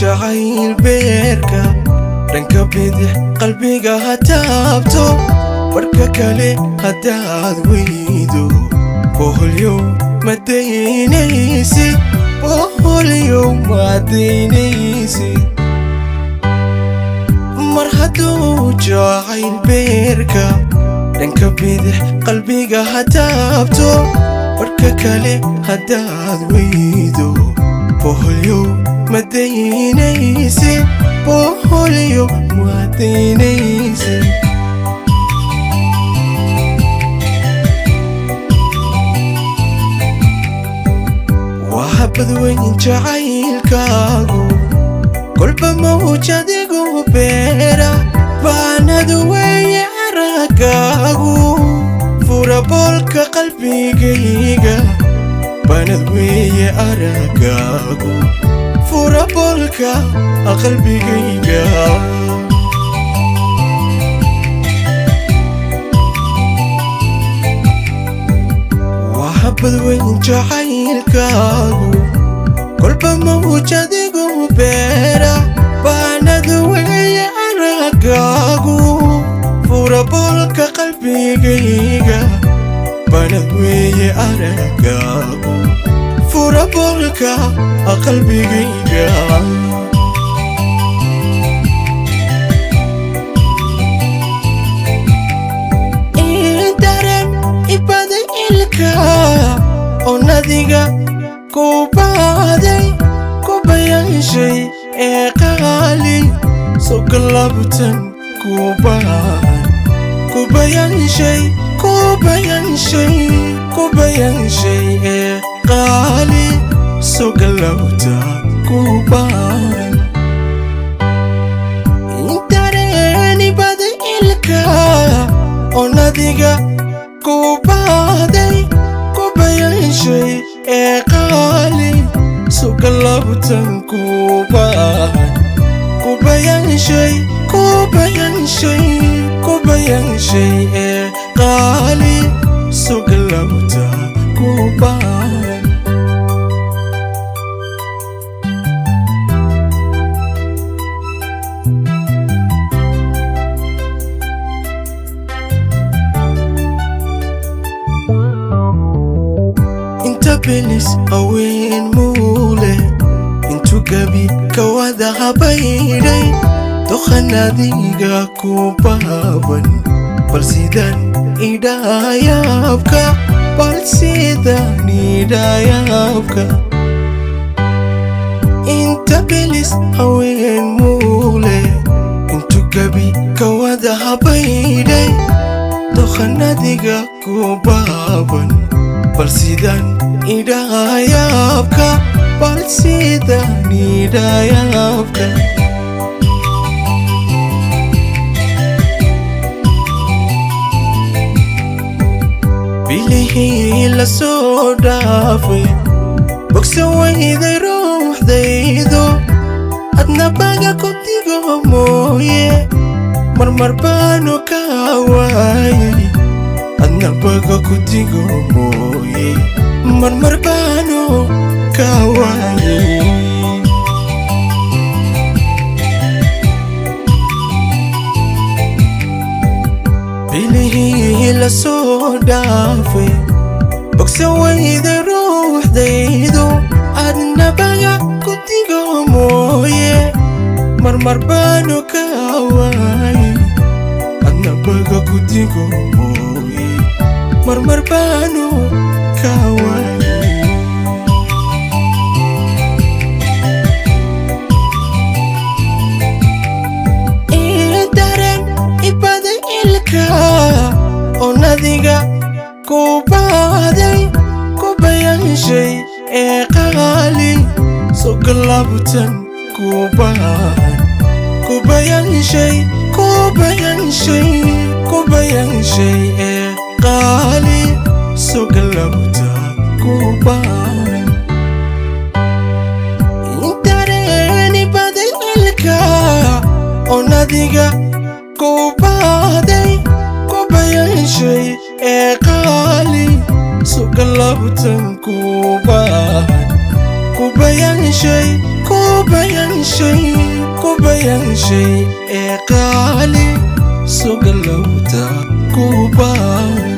jacayl beerka dhanka bidix qalbiga ha taabto barka kale haddaad weydo boholyow ma daynaysid boholyow ma daynaysid mar hadduu jacayl beerka dhanka bidix qalbiga ha taabto barka kale haddaad weydo boholyow ma daynaysid boholyow ma daynaysid badweyn jacaylkaagu kolba mawjadigu beera baanad weeye araggaagu fura boolka qalbigayga baanad weeye araggaagu fura boolka qalbigayga badweyn jacaylkaagu kolba mawjadigu beera baanad weeye araggaagu fura boolka qalbigayga baanad weeye araggaagu fura boolka qalbigayga onadiga kubaaday kubayanshay ee qaali sogalabtan kubayanshay ee qaali sogalabta kubaan intareeni bada ilka onadiga kubaaday kubayanshay ee qaali sogalabtan kubayanshay ee qaali sogalabta kubaan belis haween muule intuu gabi kawada habayday doqanadiga ku baaban bal sidaan idhayaabka inta belis haween muule intuu gabi kawada habayday doqanadiga ku baaban bal sidaan idhayaabka bal sidaan idhayaabka bilihii la soo dhaafay bogsan wayday ruuxdaydo adna baga ku digo mooye marmar baanu ka waayay adna baga ku digo mooye marmar baanu ka waayay bilihii la soo dhaafay bogsan wayday ruuxdaydo adna baga ku digo mooye marmar baanu ka waayay adna baga ku digo mooye marmar baanu ka waayay idaren ibada ilka onadiga kubaaday kubayanshay ee qaali sogalabtan kubayanshay ee qaali sogalabta kubaan intareeni bada ilka onadiga kubaaday kubayanshay ee qaali sogalabtan kubaan كوبايان شيء قالي سوق اللوتا كوباي